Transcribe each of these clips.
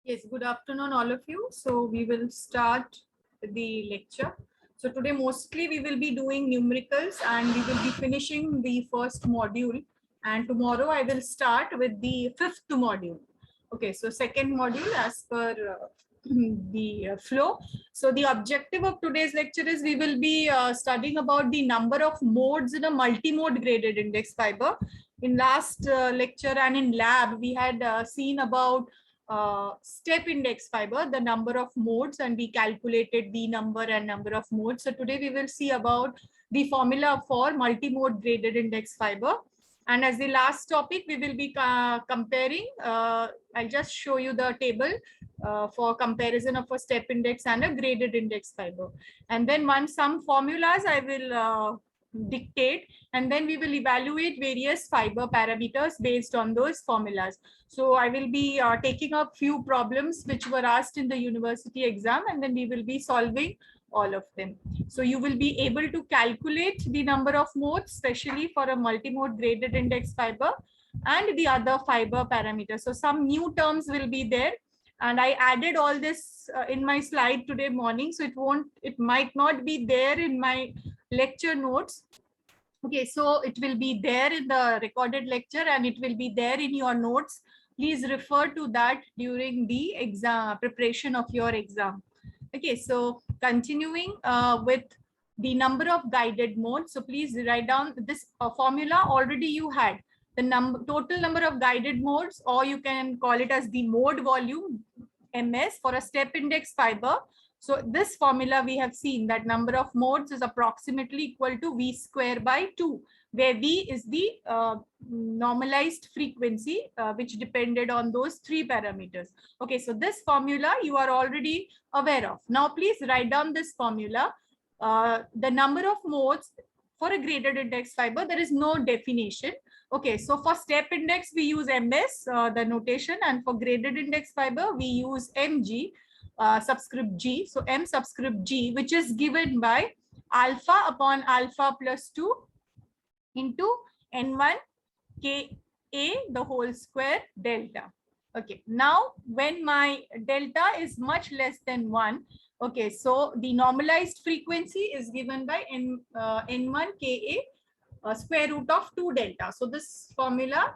Yes, good afternoon, all of you. So we will start the lecture. So today mostly we will be doing numericals and we will be finishing the first module. And tomorrow I will start with the fifth module. Okay, so second module as per the flow. So the objective of today's lecture is we will be studying about the number of modes in a multi-mode graded index fiber. In last lecture and in lab, we had seen about step index fiber, the number of modes, and we calculated the number and number of modes. So today we will see about the formula for multi-mode graded index fiber. And as the last topic, we will be comparing, I'll just show you the table for comparison of a step index and a graded index fiber. And then once some formulas I will dictate, and then we will evaluate various fiber parameters based on those formulas. So I will be taking up few problems which were asked in the university exam, and then we will be solving all of them. So you will be able to calculate the number of modes, especially for a multi-mode graded index fiber and the other fiber parameters. So some new terms will be there. And I added all this in my slide today morning. So it might not be there in my lecture notes. Okay, so it will be there in the recorded lecture and it will be there in your notes. Please refer to that during the exam preparation of your exam. Okay, so continuing with the number of guided modes. So please write down this formula already you had. The total number of guided modes, or you can call it as the mode volume, MS, for a step index fiber. So this formula we have seen that number of modes is approximately equal to V square by 2, where V is the normalized frequency, which depended on those three parameters. Okay, so this formula you are already aware of. Now please write down this formula. The number of modes for a graded index fiber, there is no definition. Okay, so for step index, we use MS, the notation, and for graded index fiber, we use MG, subscript G. So M subscript G, which is given by alpha upon alpha plus 2 into N1 Ka the whole square delta. Okay, now when my delta is much less than 1, okay, so the normalized frequency is given by N1 Ka square root of 2 delta. So this formula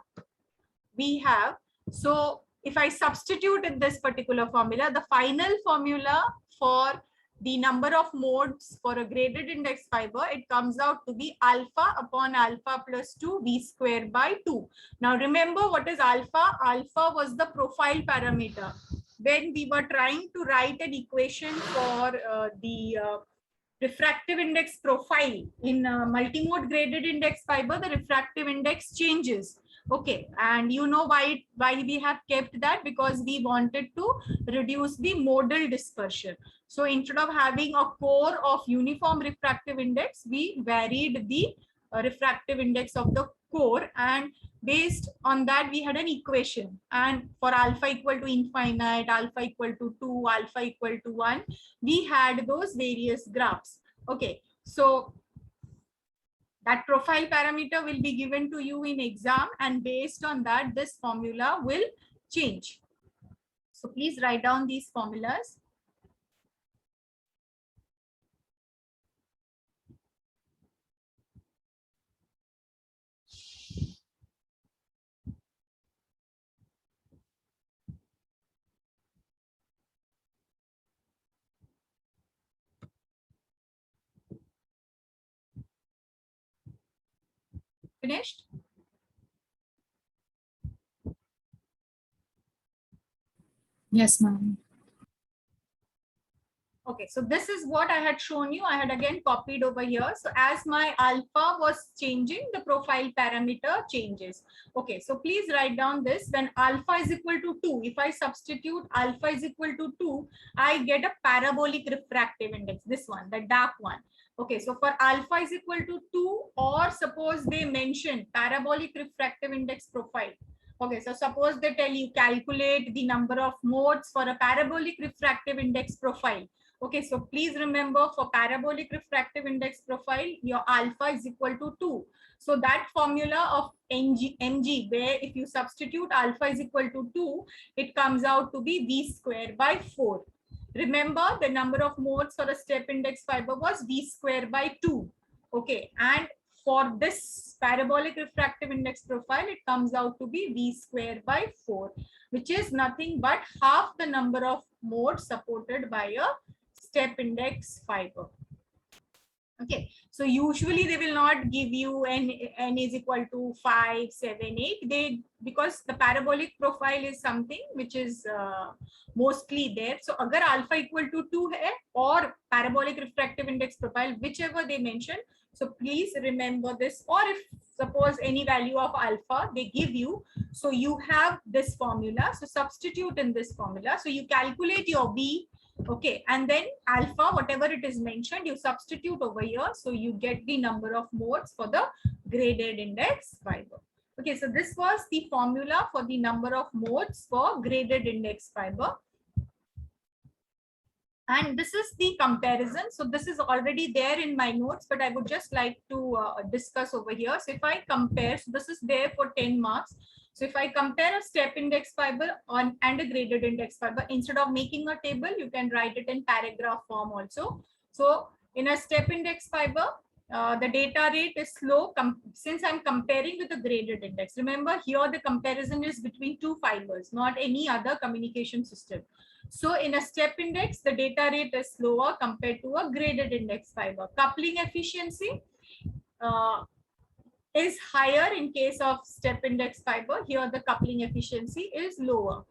we have. So if I substitute in this particular formula, the final formula for the number of modes for a graded index fiber, it comes out to be alpha upon alpha plus 2 V square by 2. Now remember what is alpha? Alpha was the profile parameter. When we were trying to write an equation for the refractive index profile in multimode graded index fiber, the refractive index changes. Okay, and you know why we have kept that? Because we wanted to reduce the modal dispersion. So instead of having a core of uniform refractive index, we varied the refractive index of the core, and based on that we had an equation, and for alpha equal to infinite, alpha equal to 2, alpha equal to 1, we had those various graphs. Okay, so that profile parameter will be given to you in exam, and based on that this formula will change. So please write down these formulas. Finished? Yes, ma'am. Okay, so this is what I had shown you. I had again copied over here. So as my alpha was changing, the profile parameter changes. Okay, so please write down this. When alpha is equal to 2, if I substitute alpha is equal to 2, I get a parabolic refractive index, this one, the dark one. Okay, so for alpha is equal to 2, or suppose they mention parabolic refractive index profile. Okay, so suppose they tell you calculate the number of modes for a parabolic refractive index profile. Okay, so please remember for parabolic refractive index profile, your alpha is equal to 2. So that formula of mg, where if you substitute alpha is equal to 2, it comes out to be v square by 4. Remember, the number of modes for a step index fiber was v square by 2. Okay, and for this parabolic refractive index profile, it comes out to be v square by 4, which is nothing but half the number of modes supported by a step index fiber. Okay, so usually they will not give you n is equal to 5, 7, 8. They, because the parabolic profile is something which is mostly there. So agar alpha equal to 2 hai, or parabolic refractive index profile, whichever they mention. So please remember this, or if suppose any value of alpha they give you, so you have this formula. So substitute in this formula. So you calculate your V. Okay, and then alpha, whatever it is mentioned, you substitute over here. So you get the number of modes for the graded index fiber. Okay, so this was the formula for the number of modes for graded index fiber. And this is the comparison. So this is already there in my notes, but I would just like to discuss over here. So if I compare, so this is there for 10 marks. So if I compare a step index fiber and a graded index fiber, instead of making a table, you can write it in paragraph form also. So in a step index fiber, the data rate is slow since I'm comparing with the graded index. Remember, here the comparison is between two fibers, not any other communication system. So in a step index, the data rate is slower compared to a graded index fiber. Coupling efficiency is higher in case of step index fiber. Here the coupling efficiency is lower.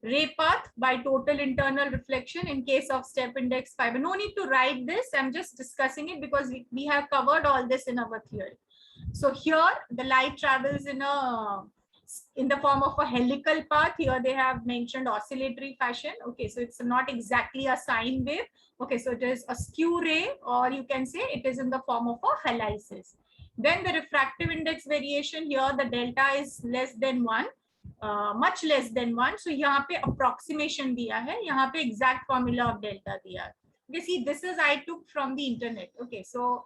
Ray path by total internal reflection in case of step index fiber. No need to write this. I'm just discussing it because we have covered all this in our theory. So here the light travels in the form of a helical path. Here they have mentioned oscillatory fashion. Okay, so it's not exactly a sine wave. Okay, so it is a skew ray, or you can say it is in the form of a helices. Then the refractive index variation, here the delta is less than 1, much less than 1. So यहाँ पे approximation दिया है, यहाँ पे exact formula of delta दिया है. Okay, see, this is I took from the internet. Okay, so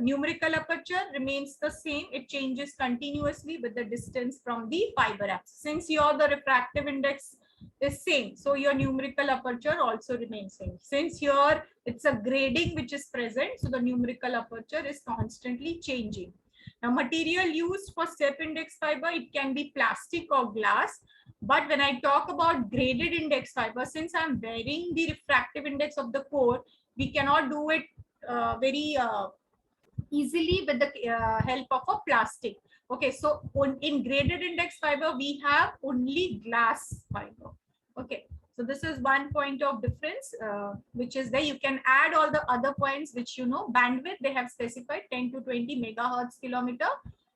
numerical aperture remains the same. It changes continuously with the distance from the fiber axis. Since here the refractive index is same, so your numerical aperture also remains same. Since here it's a grading which is present, so the numerical aperture is constantly changing. Now, material used for step index fiber, it can be plastic or glass. But when I talk about graded index fiber, since I'm varying the refractive index of the core, we cannot do it very easily with the help of a plastic. Okay, so in graded index fiber, we have only glass fiber. Okay, so this is one point of difference, which is there. You can add all the other points, which you know, bandwidth, they have specified 10 to 20 megahertz kilometer.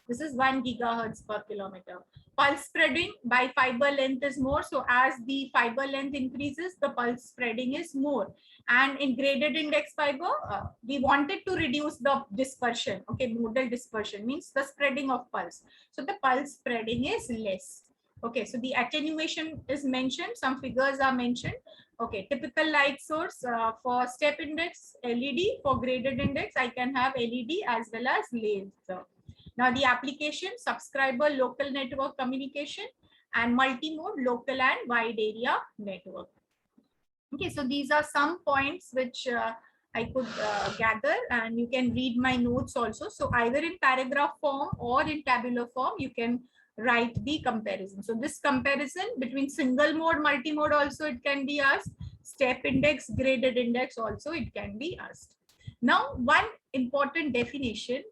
This is 1 gigahertz per kilometer. Pulse spreading by fiber length is more. So as the fiber length increases, the pulse spreading is more. And in graded index fiber, we wanted to reduce the dispersion. Okay, modal dispersion means the spreading of pulse. So the pulse spreading is less. Okay, so the attenuation is mentioned. Some figures are mentioned. Okay, typical light source for step index, LED. For graded index, I can have LED as well as laser. Now the application, subscriber local network communication, and multi-mode local and wide area network. Okay, so these are some points which I could gather, and you can read my notes also. So either in paragraph form or in tabular form, you can write the comparison. So this comparison between single mode, multi-mode also it can be asked. Step index, graded index also it can be asked. Now, one important definition,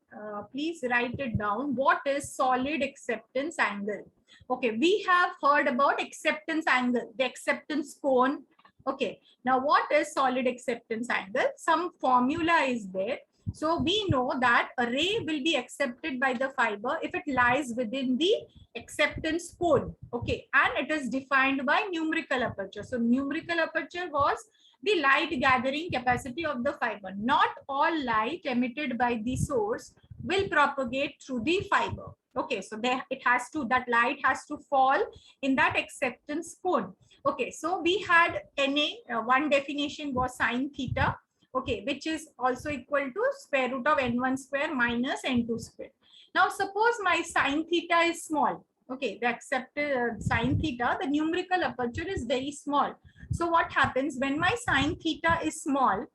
please write it down. What is solid acceptance angle? Okay, we have heard about acceptance angle, the acceptance cone. Okay, now what is solid acceptance angle? Some formula is there. So we know that a ray will be accepted by the fiber if it lies within the acceptance cone. Okay, and it is defined by numerical aperture. So numerical aperture was the light gathering capacity of the fiber. Not all light emitted by the source will propagate through the fiber. Okay, so there it has to, that light has to fall in that acceptance cone. Okay, so we had Na, one definition was sine theta, okay, which is also equal to square root of n1 square minus n2 square. Now, suppose my sine theta is small. Okay, the accepted sine theta, the numerical aperture is very small. So what happens when my sine theta is small?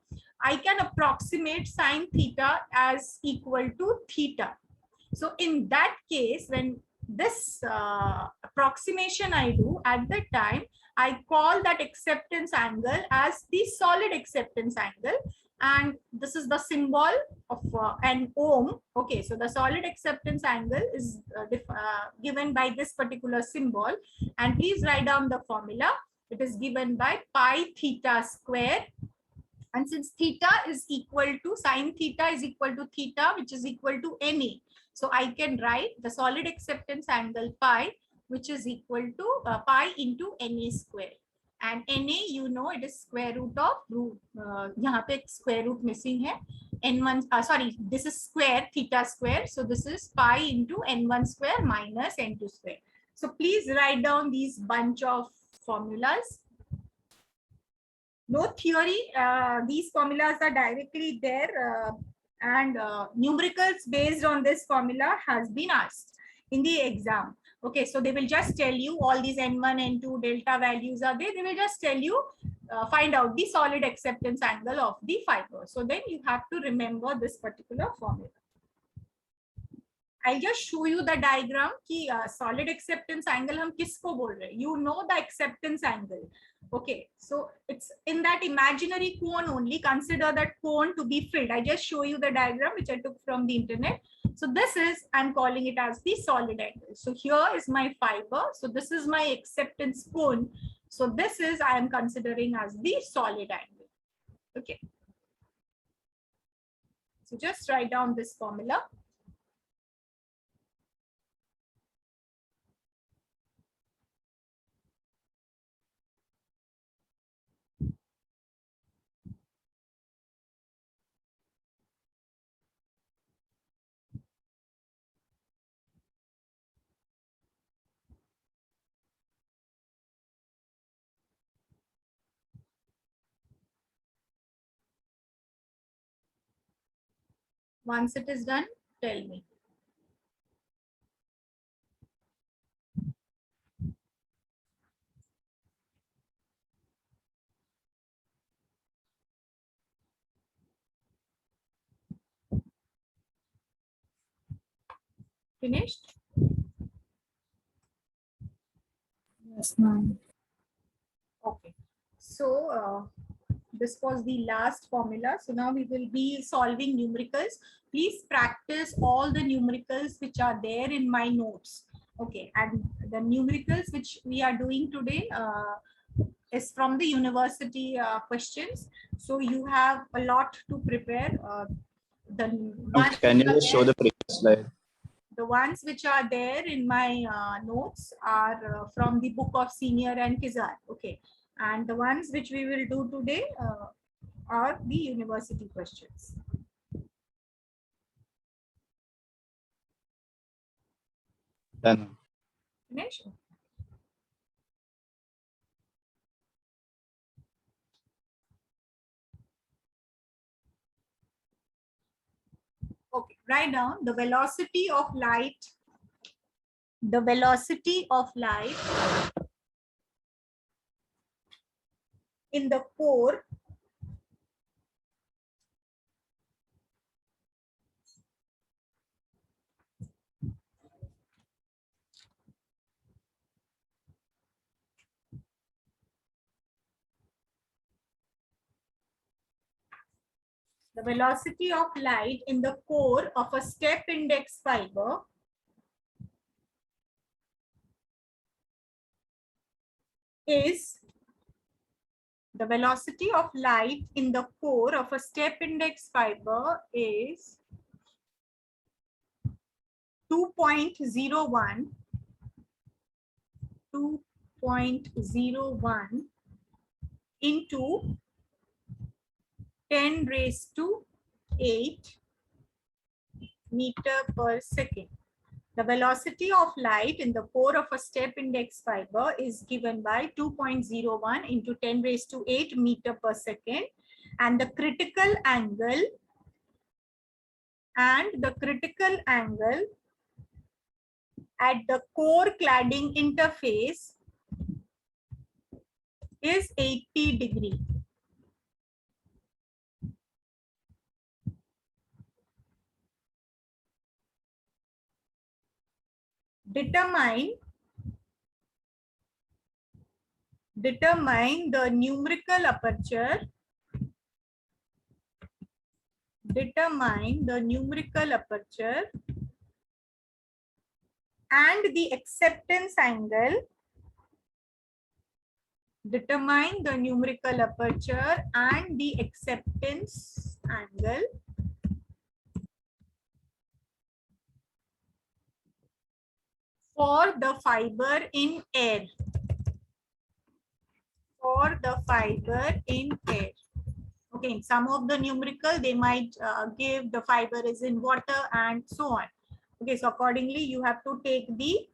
I can approximate sine theta as equal to theta. So in that case, when this approximation I do at that time, I call that acceptance angle as the solid acceptance angle. And this is the symbol of an ohm. Okay, so the solid acceptance angle is given by this particular symbol. And please write down the formula. It is given by pi theta square. And since theta is equal to sine theta is equal to theta, which is equal to Na. So I can write the solid acceptance angle pi, which is equal to pi into Na square. And Na, you know, it is square root of root. यहाँ पे square root missing है. N1, sorry, this is square, theta square. So this is pi into N1 square minus N2 square. So please write down these bunch of formulas. No theory, these formulas are directly there, and numericals based on this formula has been asked in the exam. Okay, so they will just tell you all these n1, n2 delta values are there. They will just tell you, find out the solid acceptance angle of the fiber. So then you have to remember this particular formula. I'll just show you the diagram कि solid acceptance angle हम किसको बोल रहे हैं. You know the acceptance angle. Okay, so it's in that imaginary cone only. Consider that cone to be filled. I just show you the diagram which I took from the internet. So this is, I'm calling it as the solid angle. So here is my fiber. So this is my acceptance cone. So this is, I am considering as the solid angle. Okay. So just write down this formula. Once it is done, tell me. Finished? Yes, ma'am. Okay. So this was the last formula. So now we will be solving numericals. Please practice all the numericals which are there in my notes. Okay. And the numericals which we are doing today is from the university questions. So you have a lot to prepare. Can you just show the previous slide? The ones which are there in my notes are from the book of Senior and Kizar. Okay. And the ones which we will do today are the university questions. Done. Finish? Okay, write down the velocity of light. The velocity of light in the core the velocity of light in the core of a step index fiber is the velocity of light in the core of a step index fiber is 2.01 into 10 raised to 8 meter per second. The velocity of light in the core of a step index fiber is given by 2.01 into 10 raised to 8 meter per second, and the critical angle at the core cladding interface is 80 degree. Determine the numerical aperture. Determine the numerical aperture and the acceptance angle. Determine the numerical aperture and the acceptance angle for the fiber in air. For the fiber in air. Okay, in some of the numerical, they might give the fiber is in water and so on. Okay, so accordingly, you have to take the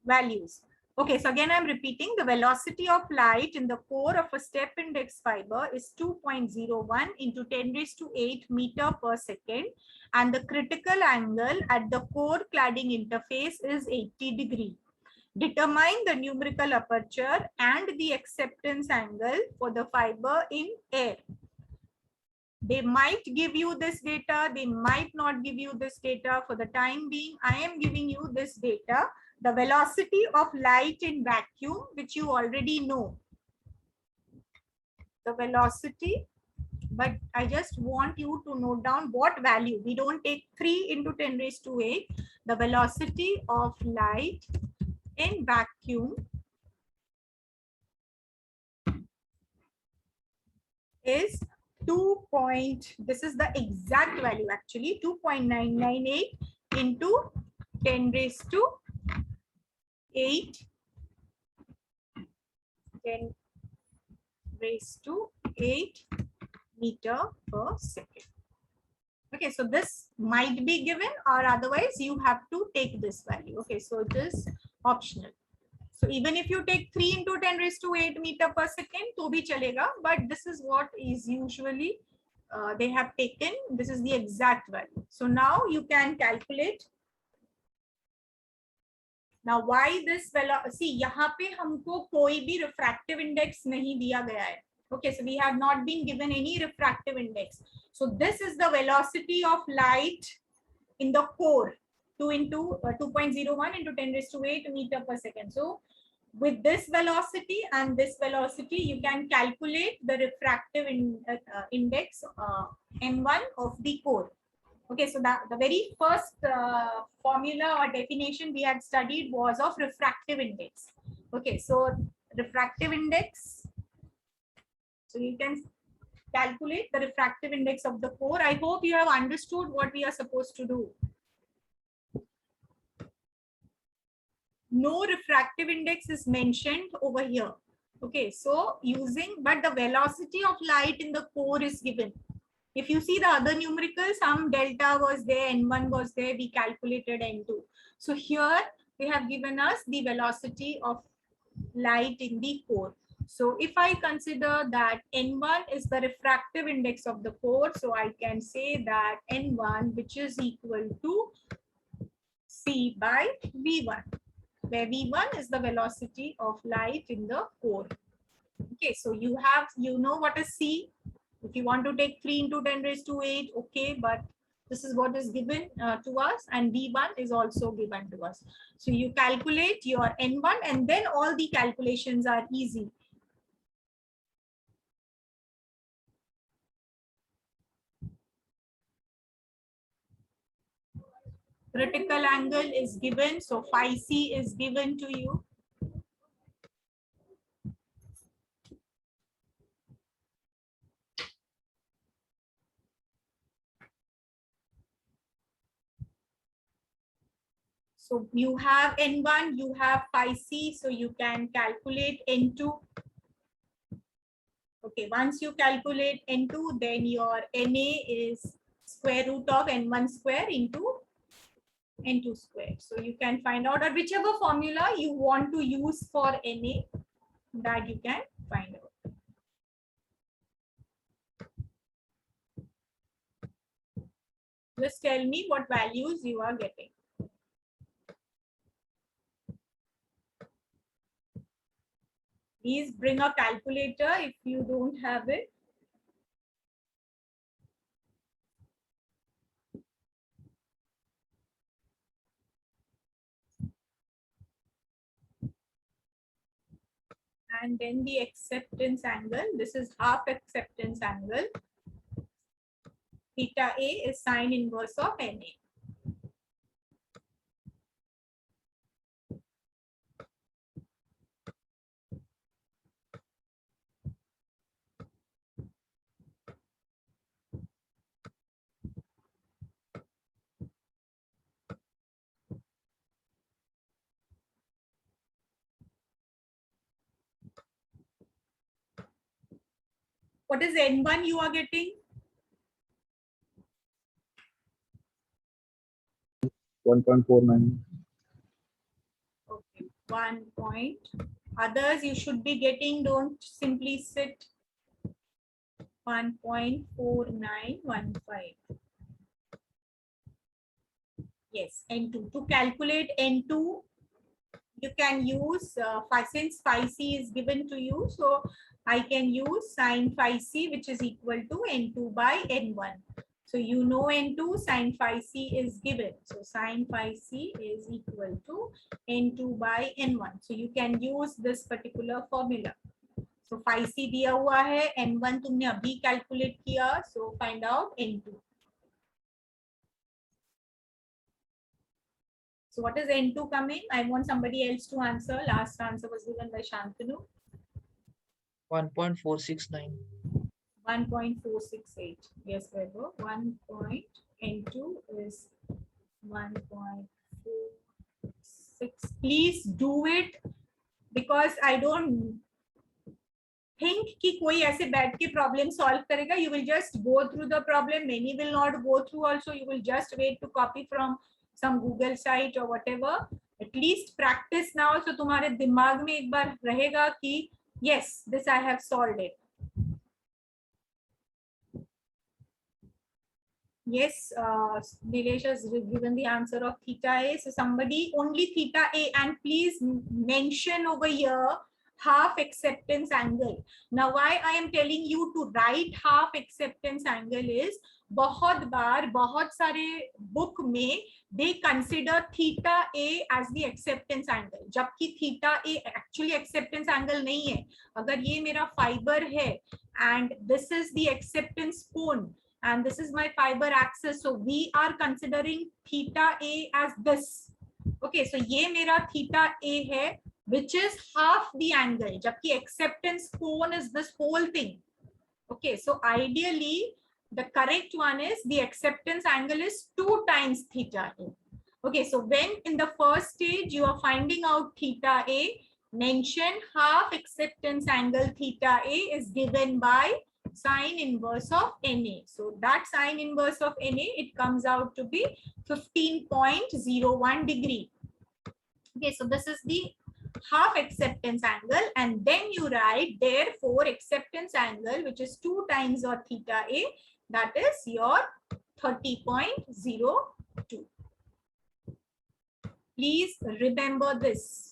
values. Okay, so again, I'm repeating, the velocity of light in the core of a step index fiber is 2.01 into 10 raised to 8 meter per second, and the critical angle at the core cladding interface is 80 degree. Determine the numerical aperture and the acceptance angle for the fiber in air. They might give you this data, they might not give you this data. For the time being, I am giving you this data. The velocity of light in vacuum, which you already know. The velocity, but I just want you to note down what value. We don't take 3 into 10 raised to 8. The velocity of light in vacuum is 2. This is the exact value actually, 2.998 into 10 raised to 8. 10 raised to 8 meter per second. Okay, so this might be given, or otherwise you have to take this value. Okay, so it is optional. So even if you take 3 into 10 raised to 8 meter per second, to bhi chalega, but this is what is usually they have taken. This is the exact value. So now you can calculate. Now why this velocity? See, यहाँ पे हमको कोई भी refractive index नहीं दिया गया है. Okay, so we have not been given any refractive index. So this is the velocity of light in the core, 2 into 2.01 into 10 raised to 8 meter per second. So with this velocity and this velocity, you can calculate the refractive index M1 of the core. Okay, so the very first formula or definition we had studied was of refractive index. Okay, so refractive index. So you can calculate the refractive index of the core. I hope you have understood what we are supposed to do. No refractive index is mentioned over here. Okay, so but the velocity of light in the core is given. If you see the other numerical, some delta was there, N1 was there, we calculated N2. So here they have given us the velocity of light in the core. So if I consider that N1 is the refractive index of the core, so I can say that N1, which is equal to C by V1, where V1 is the velocity of light in the core. Okay, so you know what is C. If you want to take 3 into 10 raised to 8, okay, but this is what is given to us, and V1 is also given to us. So you calculate your N1 and then all the calculations are easy. Critical angle is given, so phi C is given to you. So you have N1, you have phi C, so you can calculate N2. Okay, once you calculate N2, then your NA is square root of N1 square into N2 square. So you can find out, or whichever formula you want to use for Na, that you can find out. Just tell me what values you are getting. Please bring a calculator if you don't have it. And then the acceptance angle. This is half acceptance angle. Theta A is sine inverse of Na. What is N1 you are getting? 1.49. Okay, 1 point. Others you should be getting, don't simply sit. 1.4915. Yes, N2. To calculate N2, you can use since phi c is given to you, so I can use sine phi c, which is equal to N2 by N1. So you know N2, sine phi c is given. So sine phi c is equal to N2 by N1. So you can use this particular formula. So phi c दिया हुआ है, N1 तुमने अभी calculate किया, so find out N2. So what is N2 coming? I want somebody else to answer. Last answer was given by Shantanu. 1.469. 1.468. Yes, Weber. N2 is 1.46. Please do it, because I don't think कि कोई ऐसे बैठ के problem solve करेगा. You will just go through the problem. Many will not go through also. You will just wait to copy from some Google site or whatever. At least practice now, so तुम्हारे दिमाग में एक बार रहेगा कि yes, this I have solved it. Yes, Nilesh has given the answer of theta A. So somebody only theta A, and please mention over here half acceptance angle. Now why I am telling you to write half acceptance angle is बहुत बार बहुत सारे book में they consider theta A as the acceptance angle, जबकि theta A actually acceptance angle नहीं है. अगर ये मेरा fiber है and this is the acceptance cone and this is my fiber axis, so we are considering theta A as this. Okay, so ये मेरा theta A है, which is half the angle, जबकि acceptance cone is this whole thing. Okay, so ideally the correct one is the acceptance angle is 2 times theta A. Okay, so when in the first stage you are finding out theta A, mention half acceptance angle theta A is given by sine inverse of Na. So that sine inverse of Na, it comes out to be 15.01 degree. Okay, so this is the half acceptance angle, and then you write therefore acceptance angle, which is 2 times your theta A, that is your 30.02. Please remember this.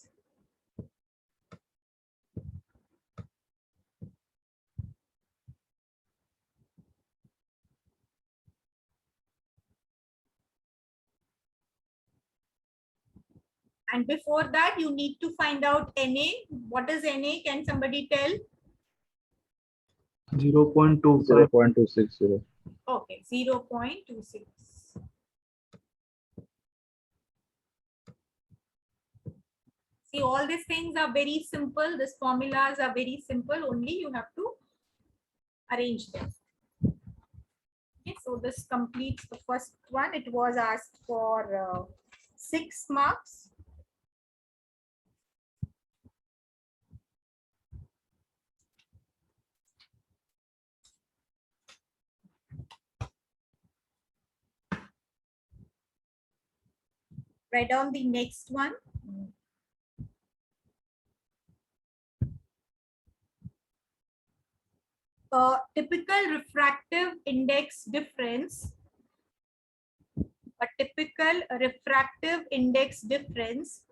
And before that, you need to find out Na. What is Na? Can somebody tell? 0.260. Okay, 0.26. See, all these things are very simple. These formulas are very simple. Only you have to arrange them. Okay, so this completes the first one. It was asked for 6 marks. Write down the next one. Typical refractive index difference. A typical refractive index difference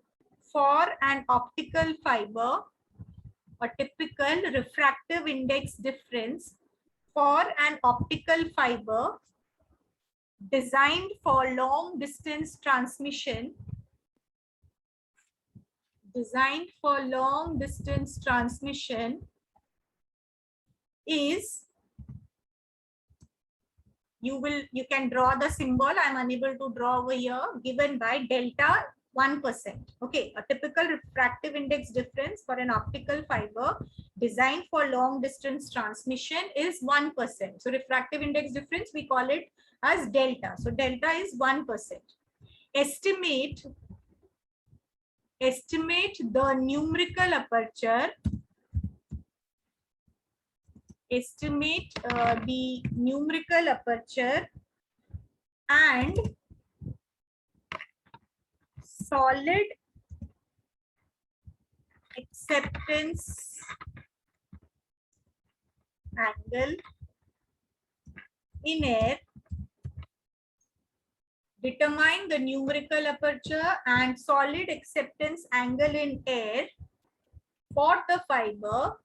for an optical fiber. A typical refractive index difference for an optical fiber designed for long distance transmission. Designed for long distance transmission is, you can draw the symbol. I'm unable to draw over here, given by delta 1%. Okay, a typical refractive index difference for an optical fiber designed for long distance transmission is 1%. So refractive index difference, we call it as delta. So delta is 1%. Estimate the numerical aperture. Estimate the numerical aperture and solid acceptance angle in air. Determine the numerical aperture and solid acceptance angle in air for the fiber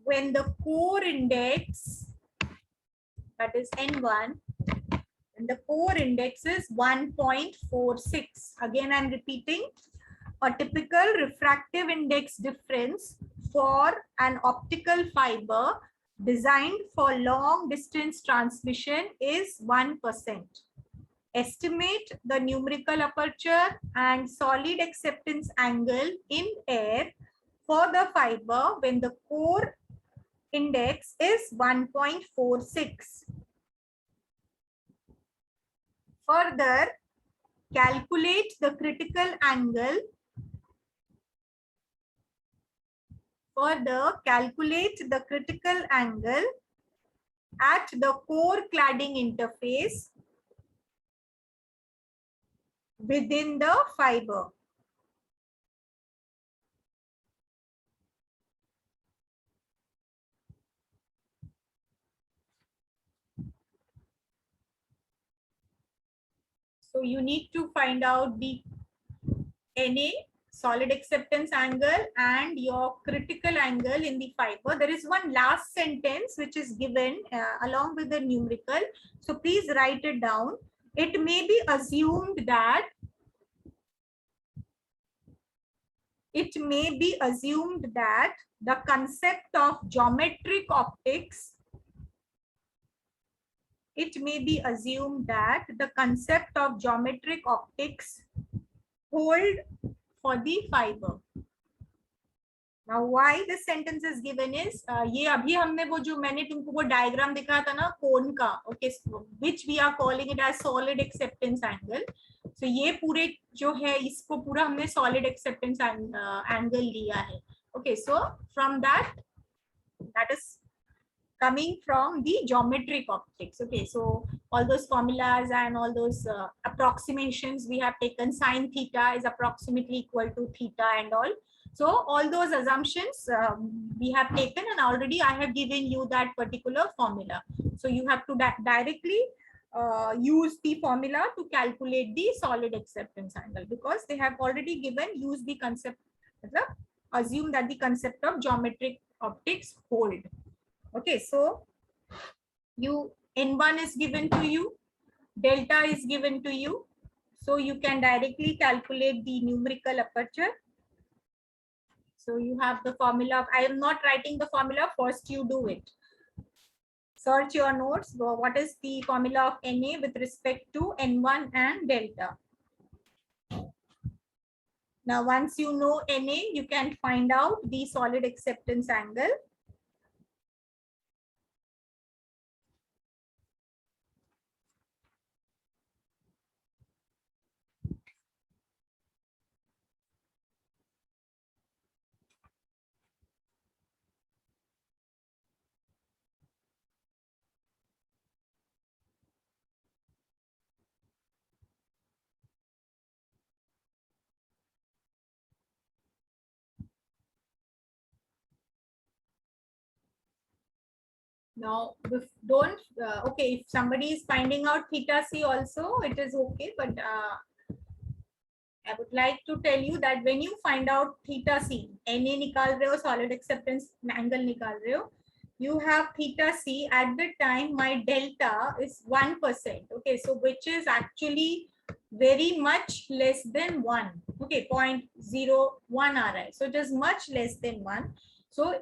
when the core index, that is N1, and the core index is 1.46. Again, I'm repeating, a typical refractive index difference for an optical fiber designed for long distance transmission is 1%. Estimate the numerical aperture and solid acceptance angle in air for the fiber when the core index is 1.46. Further, calculate the critical angle. Further, calculate the critical angle at the core cladding interface within the fiber. So you need to find out the NA, solid acceptance angle, and your critical angle in the fiber. There is one last sentence which is given along with the numerical. So please write it down. It may be assumed that the concept of geometric optics, hold for the fiber. Now why this sentence is given is, ये अभी हमने वो जो मैंने तुमको वो diagram दिखाया था ना कोन का, okay, which we are calling it as solid acceptance angle. So ये पूरे जो है इसको पूरा हमने solid acceptance angle लिया है. Okay, so from that is coming from the geometric optics. Okay, so all those formulas and all those approximations we have taken, sine theta is approximately equal to theta and all. So all those assumptions we have taken, and already I have given you that particular formula. So you have to directly use the formula to calculate the solid acceptance angle, because they have already given, use the concept, assume that the concept of geometric optics hold. Okay, so N1 is given to you, delta is given to you, so you can directly calculate the numerical aperture. So you have the formula. I am not writing the formula, first you do it. Search your notes. What is the formula of NA with respect to N1 and delta? Now, once you know NA, you can find out the solid acceptance angle. Now, don't, okay, if somebody is finding out theta c also, it is okay, but I would like to tell you that when you find out theta c, Na nikal rahe ho, solid acceptance angle nikal rahe ho, you have theta c at the time my delta is 1%. Okay, so which is actually very much less than 1. Okay, 0.01 RI. So it is much less than 1. So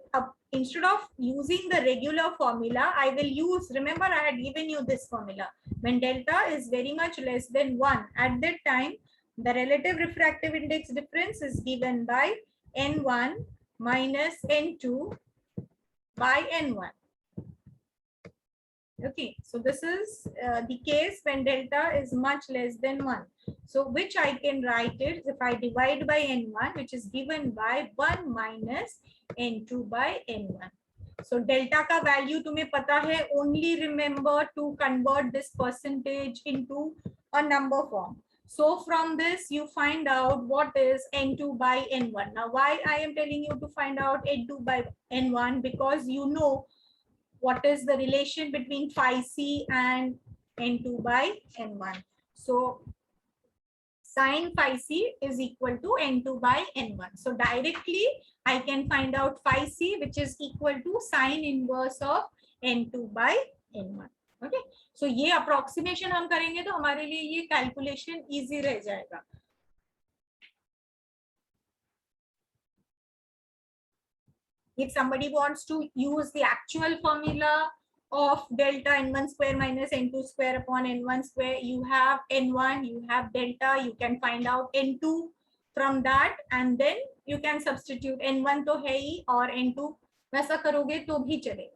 instead of using the regular formula, I will use, remember I had given you this formula. When delta is very much less than 1, at that time, the relative refractive index difference is given by N1 minus N2 by N1. Okay, so this is the case when delta is much less than 1. So which I can write it if I divide by N1, which is given by 1 minus N2 by N1. So delta ka value tumhe pata hai, only remember to convert this percentage into a number form. So from this you find out what is N2 by N1. Now why I am telling you to find out N2 by N1, because you know what is the relation between phi c and N2 by N1. So sin phi c is equal to N2 by N1. So directly I can find out phi c, which is equal to sin inverse of N2 by N1. Okay, so ये approximation हम करेंगे तो हमारे लिए ये calculation easy रह जाएगा. If somebody wants to use the actual formula of delta N1 square minus N2 square upon N1 square, you have N1, you have delta, you can find out N2 from that, and then you can substitute N1 तो है ही और N2 वैसा करोगे तो भी चलेगा.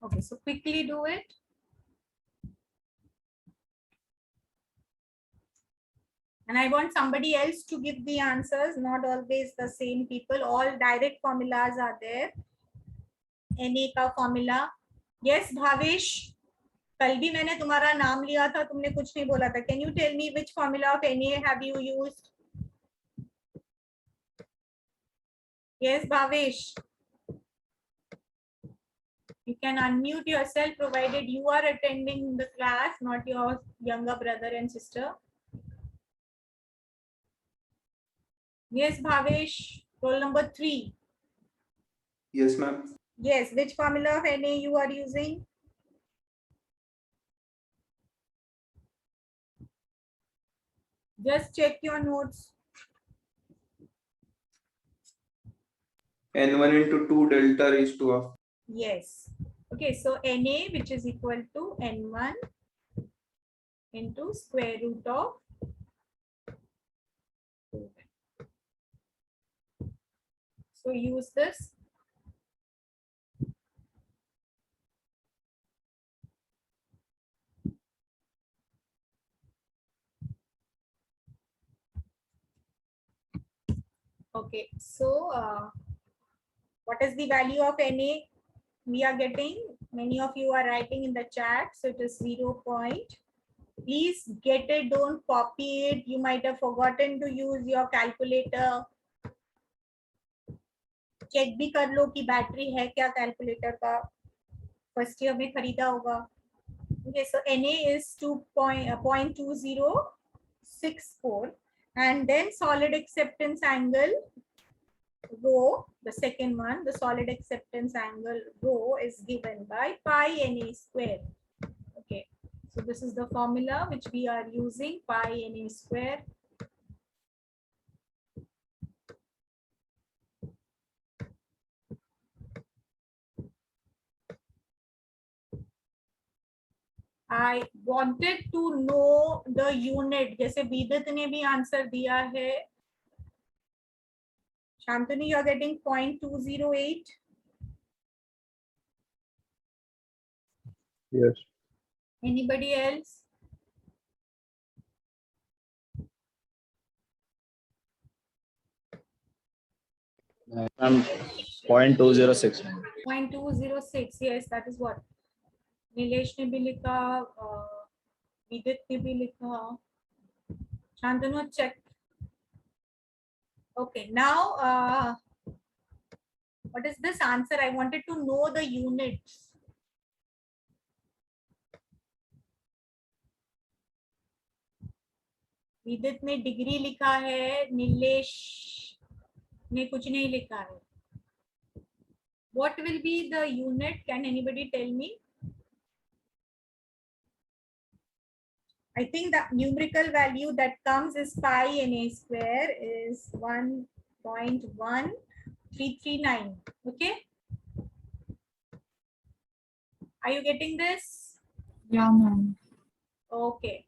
Okay, so quickly do it. And I want somebody else to give the answers, not always the same people. All direct formulas are there. Na का formula. Yes, Bhavesh. कल भी मैंने तुम्हारा नाम लिया था, तुमने कुछ नहीं बोला था. Can you tell me which formula of Na have you used? Yes, Bhavesh. You can unmute yourself provided you are attending the class, not your younger brother and sister. Yes, Bhavesh. Roll number 3. Yes, ma'am. Yes, which formula of Na you are using? Just check your notes. N1 into 2 delta raised to half. Yes. Okay, so Na, which is equal to N1 into square root of 2. So use this. Okay, so what is the value of Na we are getting? Many of you are writing in the chat, so it is 0. Please get it, don't copy it. You might have forgotten to use your calculator. Check भी कर लो कि battery है क्या calculator का, first year में खरीदा होगा. Okay, so Na is 0.2064, and then solid acceptance angle rho, the second one, the solid acceptance angle rho is given by pi Na square. Okay, so this is the formula which we are using, pi Na square. I wanted to know the unit. जैसे विदित ने भी answer दिया है. Shantanu, you are getting 0.208. Yes. Anybody else? I'm 0.206. 0.206. Yes, that is what Nilesh ने भी लिखा. विदित ने भी लिखा, Shantanu check. Okay, now what is this answer? I wanted to know the units. विदित ने डिग्री लिखा है, नीलेश ने कुछ नहीं लिखा है. What will be the unit? Can anybody tell me? I think the numerical value that comes is pi na square is 1.1339. Okay. Are you getting this? Yeah, ma'am. Okay.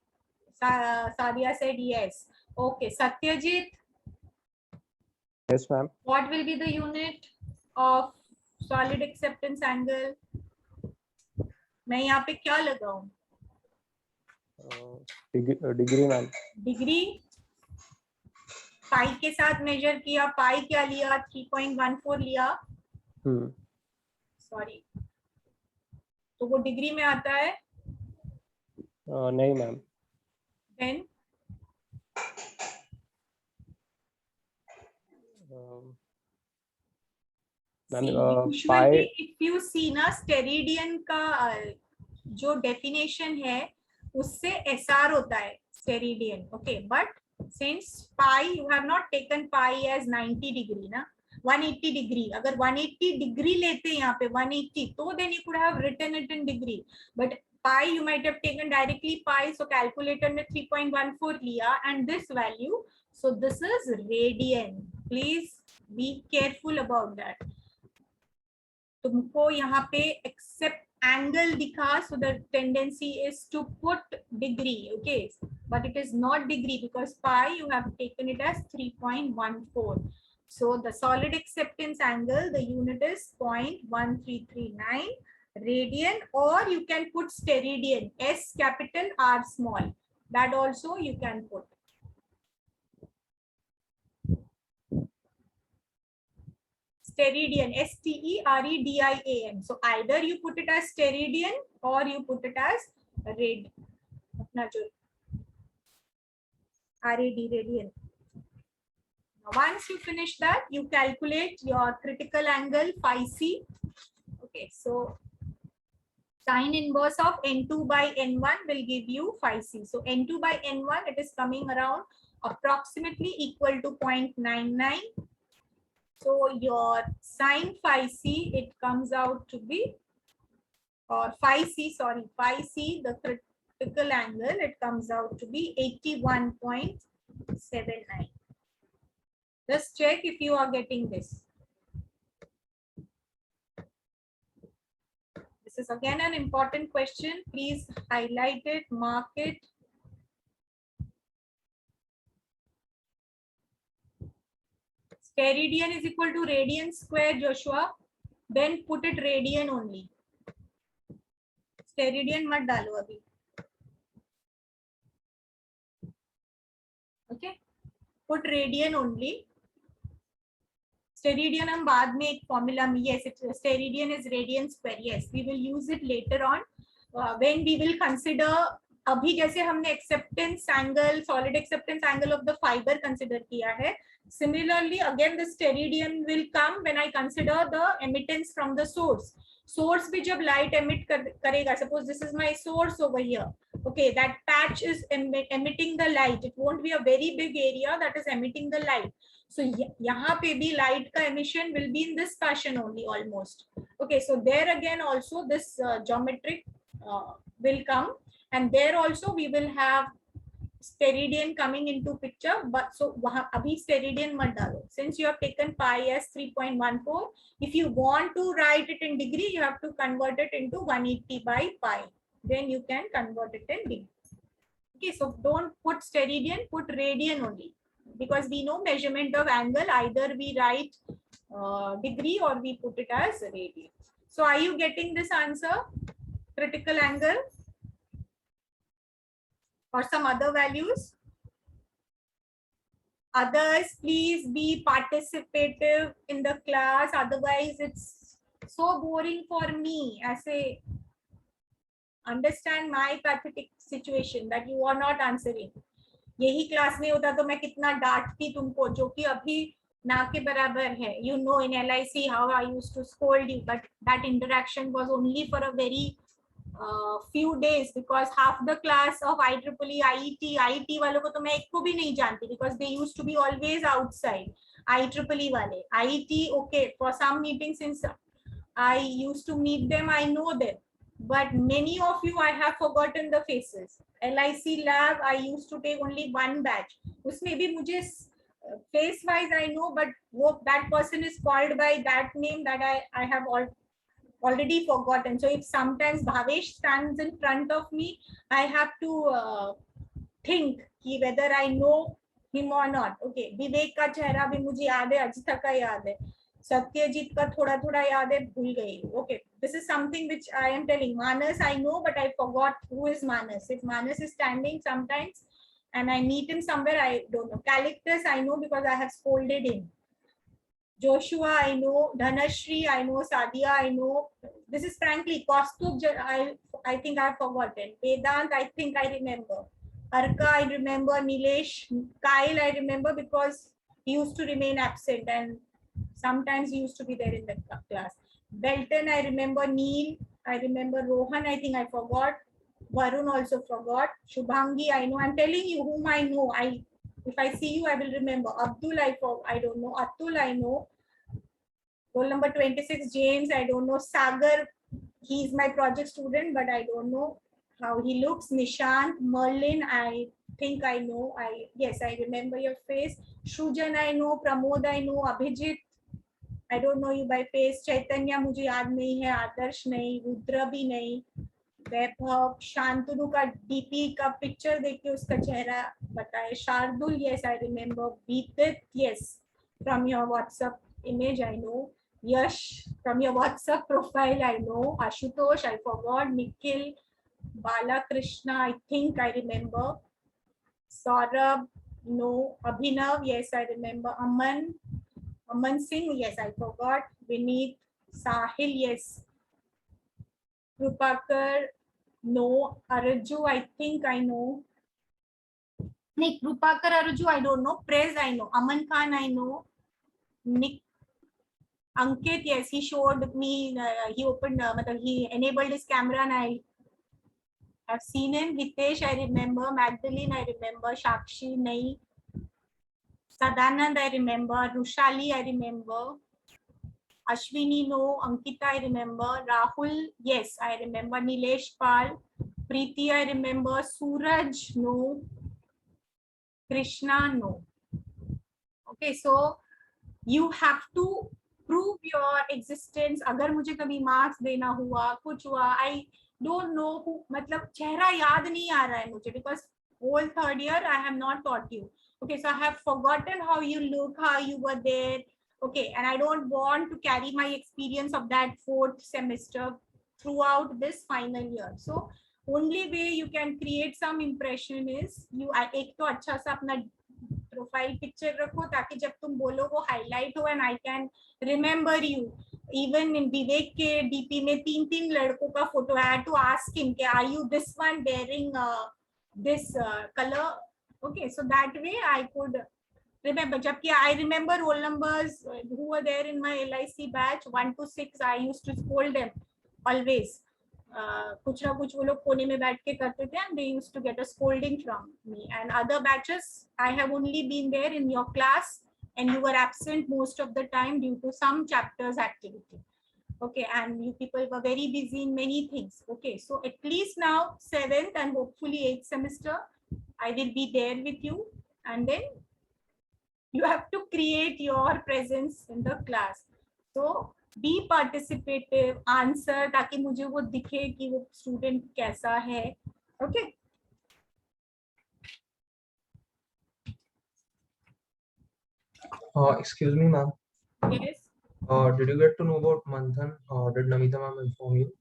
Sadia said yes. Okay. Satyajit, Yes, ma'am. what will be the unit of solid acceptance angle? मैं यहाँ पे क्या लगाऊं? Degree, ma'am. Degree. पाई के साथ major किया, पाई क्या लिया? 3.14 लिया. सॉरी, तो वो डिग्री में आता है? नहीं ma'am. Then if you see ना स्टेरिडियन का जो डेफिनेशन है उससे एसआर होता है steradian. Okay, but since pi you have not taken pi as 90 degree ना, 180 डिग्री. अगर 180 डिग्री लेते यहाँ पे 180, तो then you could have written it in degree. But pi you might have taken directly pi, so calculator में 3.14 लिया and this value, so this is radian. Please be careful about that. तुमको यहाँ पे except angle दिखा, so the tendency is to put degree, okay, but it is not degree because pi you have taken it as 3.14. So the solid acceptance angle, the unit is 0.1339 radian, or you can put steradian, S capital R small, that also you can put. Steradian, STEREDIAN. So either you put it as steradian or you put it as rad, radian. Now once you finish that, you calculate your critical angle phi c. Okay, so sin inverse of n2 by n1 will give you phi c. So n2 by n1, it is coming around approximately equal to 0.99. So your sin phi c, it comes out to be, or phi c, sorry, phi c, the critical angle, it comes out to be 81.79. Just check if you are getting this. This is again an important question. Please highlight it, mark it. Steradian is equal to radian square, Joshua. Then put it radian only. Steradian mat डालो अभी. Okay. Put radian only. Steradian हम बाद में एक formula में, yes, steradian is radian square. Yes, we will use it later on when we will consider. अभी जैसे हमने acceptance angle, solid acceptance angle of the fiber consider किया है. Similarly, again the steradian will come when I consider the emittance from the source. Source भी जब light emit करेगा, suppose this is my source over here. Okay, that patch is emitting the light. It won't be a very big area that is emitting the light. So यहाँ पे भी light का emission will be in this fashion only almost. Okay, so there again also this geometric will come, and there also we will have steradian coming into picture. But so वहाँ अभी steradian मत डालो. Since you have taken pi as 3.14, if you want to write it in degree, you have to convert it into 180 by pi. Then you can convert it in degree. Okay, so don't put steradian, put radian only. Because we know measurement of angle, either we write degree or we put it as radian. So are you getting this answer? Critical angle or some other values? Others, please be participative in the class. Otherwise, it's so boring for me. ऐसे understand my pathetic situation that you are not answering. यही class में होता तो मैं कितना डांटती तुमको, जो कि अभी ना के बराबर है. You know in LIC how I used to scold you, but that interaction was only for a very few days because half the class of IEEE, IIT वालों को तो मैं एक को भी नहीं जानती because they used to be always outside. IEEE वाले, IIT, okay, for some meetings since I used to meet them, I know them. But many of you, I have forgotten the faces. LIC lab, I used to take only one batch. उसमें भी मुझे face wise I know, but that person is called by that name that I have already forgotten. So if sometimes Bhavesh stands in front of me, I have to think whether I know him or not. Okay, Vivek का चेहरा भी मुझे याद है, अजिता का याद है, सत्यजीत का थोड़ा थोड़ा याद है, भूल गई. Okay, this is something which I am telling. Manas I know, but I forgot who is Manas. If Manas is standing sometimes and I meet him somewhere, I don't know. Calictus I know because I have scolded him. Joshua I know, Dhanashri I know, Sadia I know. This is frankly Kaustubh, I think I've forgotten. Vedant I think I remember. Arka I remember. Nilesh, Kyle I remember because he used to remain absent and sometimes he used to be there in the class. Belton I remember. Neil I remember. Rohan I think I forgot. Varun also forgot. Shubhangi I know. I'm telling you whom I know. If I see you, I will remember. Abdul, I don't know. Atul, I know. Roll number 26, James, I don't know. Sagar, he's my project student, but I don't know how he looks. Nishant, Merlin, I think I know. Yes, I remember your face. Shrujan, I know. Pramod, I know. Abhijit, I don't know you by face. Chaitanya, मुझे याद नहीं है. आदर्श नहीं. रुद्र भी नहीं. वैभव, शांतनु का DP का picture देख के उसका चेहरा बताए. Shardul, yes I remember. Beatit, yes, from your WhatsApp image I know. Yash, from your WhatsApp profile I know. Ashutosh, I forgot. Nikhil, Balakrishna, I think I remember. Saurabh, no. Abhinav, yes I remember. Aman Singh, yes I forgot. Vineet, Sahil, yes. Krupakar, no. Arju, I think I know. Nick, Krupakar, Arju, I don't know. Prez, I know. Aman Khan, I know. Nick, Ankit, yes, he showed me, he opened, he enabled his camera and I have seen him. Hitesh, I remember. Magdalene, I remember. Shakshi, nahi. Sadanand, I remember. Rushali, I remember. Ashwini, no. Ankita, I remember. Rahul, yes, I remember. Nilesh Pal. Preeti, I remember. Suraj, no. Krishna, no. Okay, so you have to prove your existence. अगर मुझे कभी marks देना हुआ, कुछ हुआ, I don't know who, मतलब चेहरा याद नहीं आ रहा है मुझे because whole third year I have not taught you. Okay, so I have forgotten how you look, how you were there. Okay, and I don't want to carry my experience of that fourth semester throughout this final year. So only way you can create some impression is you एक तो अच्छा सा अपना profile picture रखो ताकि जब तुम बोलो वो हाईलाइट हो and I can remember you. Even in Vivek के डीपी में 3 लड़कों का फोटो है. I had to ask him कि are you this one wearing this colour. Okay, so that way I could remember. जबकि I remember roll numbers who were there in my LIC batch 1 to 6. I used to scold them always. कुछ ना कुछ वो लोग कोने में बैठ के करते थे and they used to get a scolding from me. And other batches I have only been there in your class and you were absent most of the time due to some chapters activity. Okay, and you people were very busy in many things. Okay, so at least now 7th and hopefully 8th semester I will be there with you and then you have to create your presence in the class. So be participative, answer ताकि मुझे वो दिखे कि वो student कैसा है. Okay. Excuse me, ma'am. Yes. Did you get to know about Manthan? Did Namita ma'am inform you?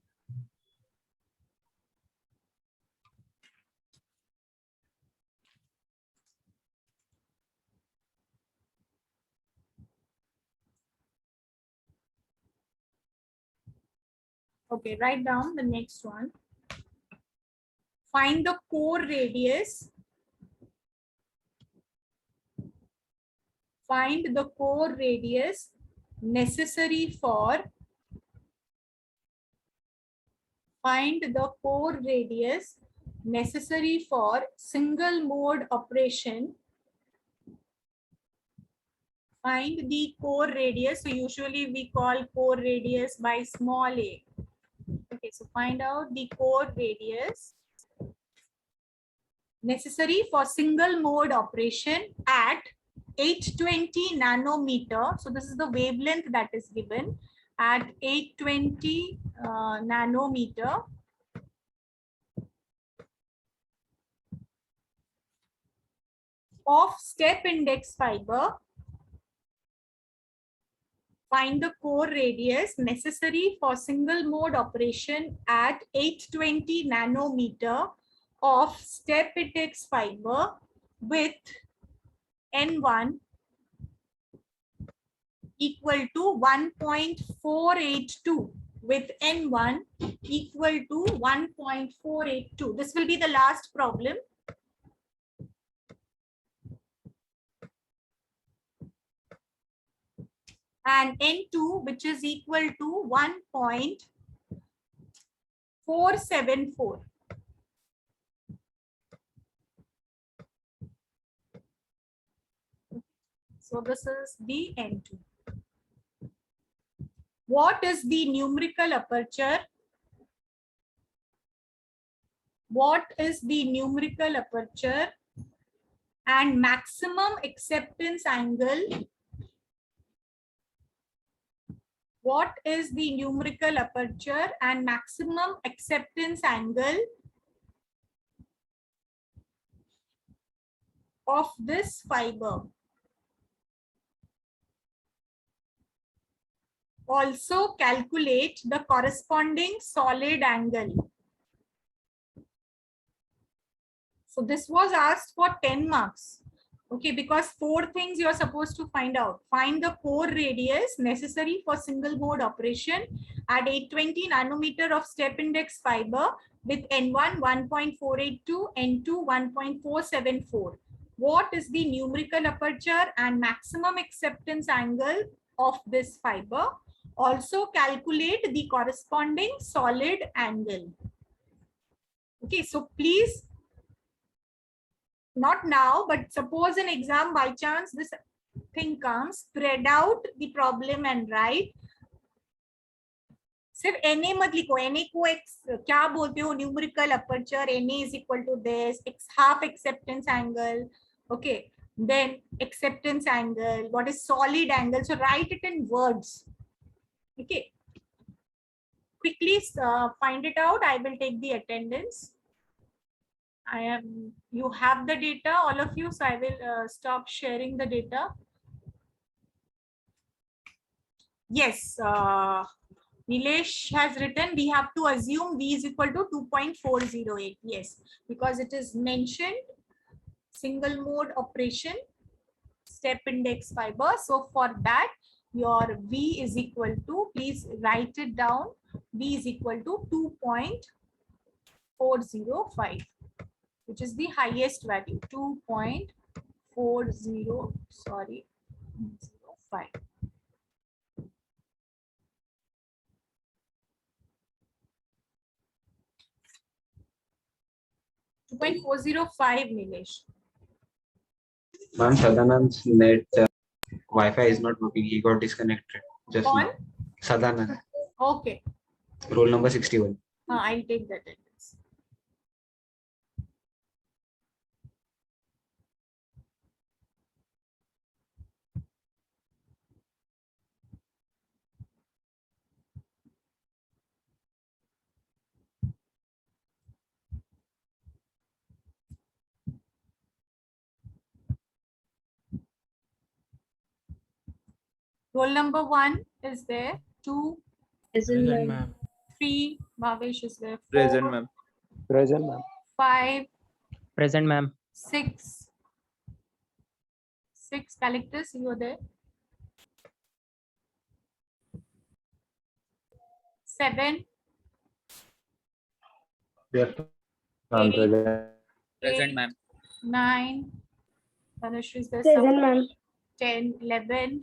Okay, write down the next one. Find the core radius. Find the core radius necessary for single mode operation. Find the core radius. So usually we call core radius by small a. Okay, so find out the core radius necessary for single mode operation at 820 nanometer. So this is the wavelength that is given at 820 nanometer of step index fiber. Find the core radius necessary for single mode operation at 820 nanometer of step index fiber with N1 equal to 1.482, with N1 equal to 1.482. This will be the last problem. And N2, which is equal to 1.474. So this is the N2. What is the numerical aperture? What is the numerical aperture and maximum acceptance angle? What is the numerical aperture and maximum acceptance angle of this fiber? Also calculate the corresponding solid angle. So this was asked for 10 marks. Okay, because 4 things you are supposed to find out. Find the core radius necessary for single mode operation at 820 nanometer of step index fiber with N1 1.482, N2 1.474. What is the numerical aperture and maximum acceptance angle of this fiber? Also calculate the corresponding solid angle. Okay, so please, not now, but suppose an exam by chance this thing comes, spread out the problem and write. सिर्फ NA मत लिखो, NA को क्या बोलते हो, numerical aperture, NA is equal to this, half acceptance angle, okay, then acceptance angle, what is solid angle, so write it in words. Okay, quickly find it out. I will take the attendance. You have the data, all of you, so I will stop sharing the data. Yes, Nilesh has written, we have to assume V is equal to 2.408. Yes, because it is mentioned single mode operation, step index fiber. So for that, your V is equal to, please write it down, V is equal to 2.405. which is the highest value, 2.40, sorry, 05. Nilesh. Ma'am, Sadanand's net Wi-Fi is not working. He got disconnected just now. Sadanand. Okay. Roll number 61. I'll take that. Roll number 1 is there. 2. Present, ma'am. 3. Bhavesh is there. 4, Present, ma'am. Present, ma'am. 5. Present, ma'am. 6. 6 collectors, you are there. 7. Yes. Ma'am, 8, present, ma'am. 9. Tanushree is there. Present, ma'am. 10, 11.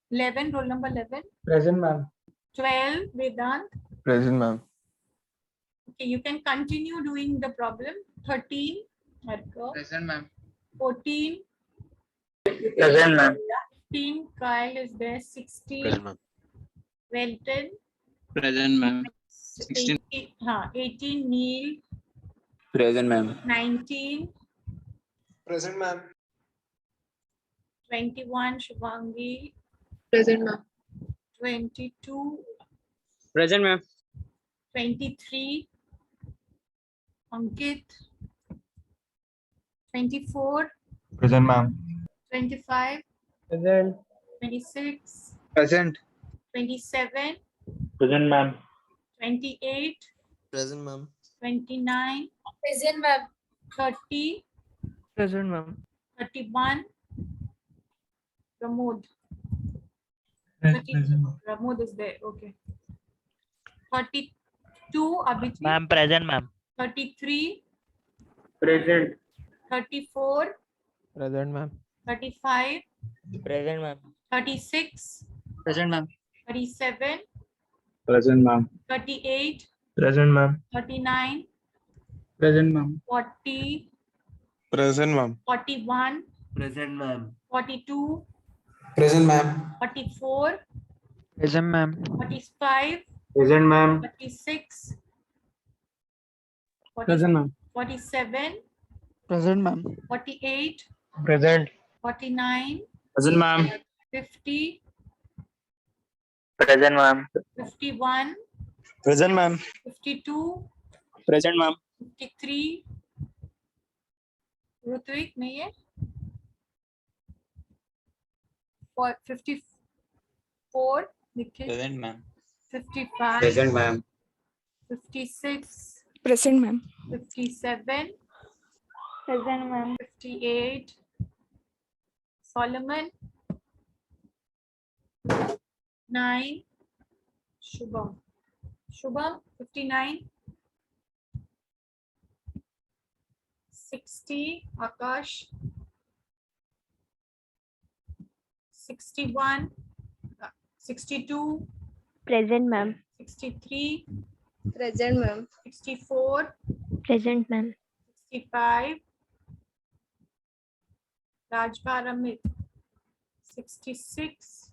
11, roll number 11. Present, ma'am. 12, Vedant. Present, ma'am. Okay, you can continue doing the problem. 13, Harka. Present, ma'am. 14, Present, ma'am. 15, Kyle is there. 16, Present, ma'am. Welton. Present, ma'am. 16. 18, Neil. Present, ma'am. 19, Present, ma'am. 21, Shubhangi. Present, ma'am. 22, Present, ma'am. 23, Ankit. 24, Present, ma'am. 25, Present. 26, Present. 27, Present, ma'am. 28, Present, ma'am. 29, Present, ma'am. 30, Present, ma'am. 31, Pramod. Present, ma'am. Pramod is there. Okay. 32, Abhijit. Ma'am, present, ma'am. 33, Present. 34, Present, ma'am. 35, Present, ma'am. 36, Present, ma'am. 37, Present, ma'am. 38, Present, ma'am. 39, Present, ma'am. 40, Present, ma'am. 41, Present, ma'am. 42, Present, ma'am. 44, Present, ma'am. 45, Present, ma'am. 46, 40, Present, ma'am. 47, Present, ma'am. 48, Present. 49, Present, ma'am. 50, Present, ma'am. 51, Present, ma'am. 52, Present, ma'am. 53, Rutvik नहीं है? 54, Nikhil. Present, ma'am. 55, Present, ma'am. 56, Present, ma'am. 57, Present, ma'am. 58, Solomon, 9, Shubham. Shubham, 59, 60, Akash, 61, 62, Present, ma'am. 63, Present, ma'am. 64, Present, ma'am. 65, Rajbhar Amit, 66,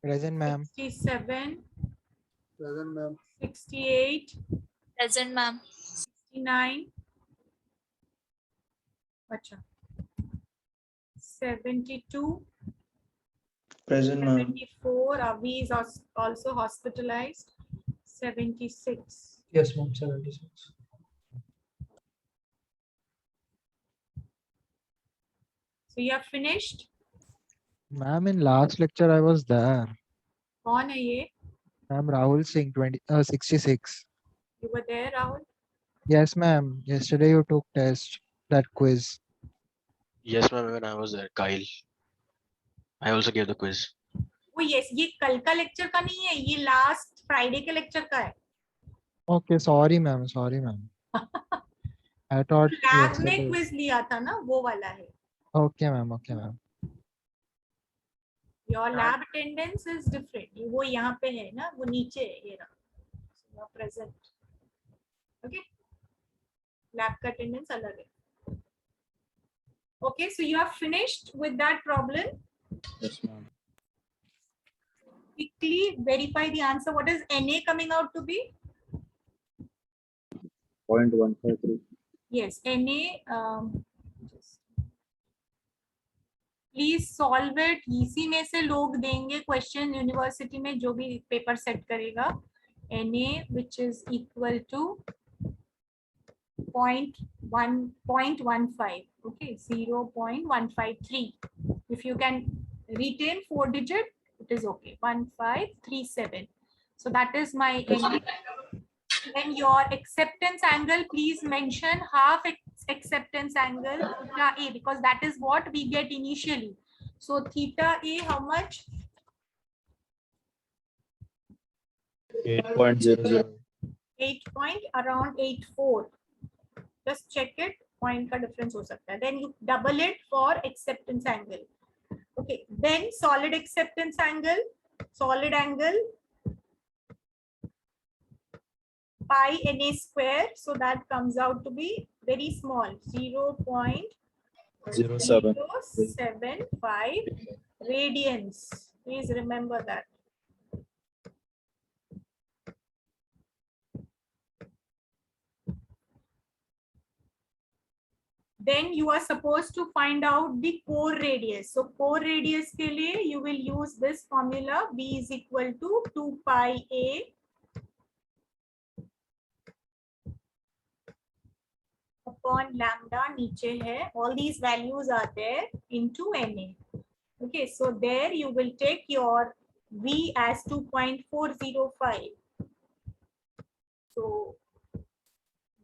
Present, ma'am. 67, Present, ma'am. 68, Present, ma'am. 69, Acha. 72, Present, ma'am. 74, Avi is also hospitalized. 76. Yes, ma'am. 76. So you have finished? Ma'am, in last lecture I was there. कौन है ये? Ma'am, Rahul Singh, 66. You were there, Rahul? Yes, ma'am. Yesterday you took test, that quiz. Yes, ma'am, when I was there, Kyle. I also gave the quiz. Oh yes, ये कल का lecture का नहीं है, ये लास्ट फ्राइडे के lecture का है. Okay, sorry, ma'am. Sorry, ma'am. I thought lab में yesterday. क्विज लिया था ना, वो वाला है. Okay, ma'am. Okay, ma'am. Your lab attendance is different. वो यहाँ पे है ना, वो नीचे है ये रहा. So you are present. Okay. Lab का attendance अलग है. Okay, so you have finished with that problem. Yes, ma'am. Quickly verify the answer. What is NA coming out to be? 0.153. Yes, NA. Please solve it. इसी में से लोग देंगे question university में, जो भी पेपर सेट करेगा. Na which is equal to 0.15. Okay, 0.153. If you can retain 4 digit, it is okay. 1537. So that is my Na. Then your acceptance angle, please mention half acceptance angle theta A, because that is what we get initially. So theta A, how much? 8.00. 8.84. Just check it. Point का difference हो सकता है. Then you double it for acceptance angle. Okay. Then solid acceptance angle. Solid angle pi na square. So that comes out to be very small. 0.07. 0.075 radians. Please remember that. Then you are supposed to find out the core radius. So core radius के लिए you will use this formula. B is equal to 2 pi a upon lambda. नीचे है. All these values are there into Na. Okay, so there you will take your V as 2.405. So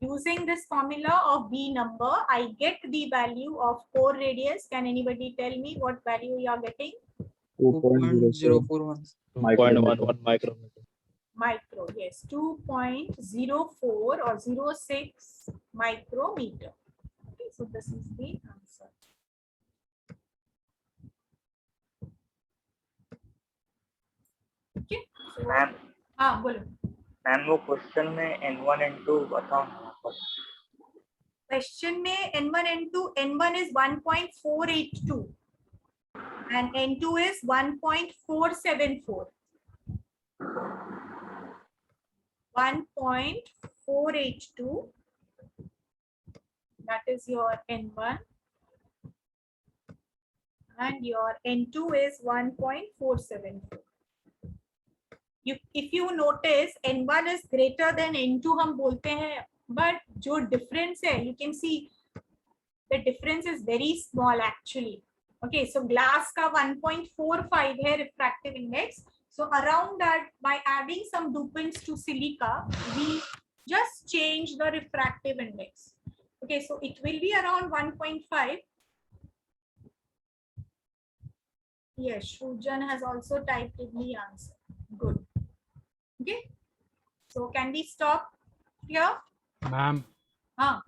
using this formula of B number, I get the value of core radius. Can anybody tell me what value you are getting? 2.041. 2.11 micrometer. Micro, yes, 2.04 or 06 micrometer. Okay, so this is the answer. Okay, so ma'am हाँ बोलो. Ma'am वो question में N1 N2 बताओ ना. Question में N1 N1 is 1.482 and N2 is 1.474. 1.482, that is your N1, and your N2 is 1.474. If you notice, N1 is greater than N2 हम बोलते हैं, but जो difference है, you can see the difference is very small actually. Okay, so glass का 1.45 है refractive index. So around that, by adding some dopants to silica, we just change the refractive index. Okay, so it will be around 1.5. Yes, Shujan has also typed in the answer. Good. Okay, so can we stop here? Ma'am हाँ.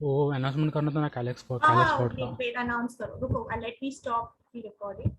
वो announcement करना था ना calyx हाँ, का. wait, announce करो. रुको, let me stop the recording.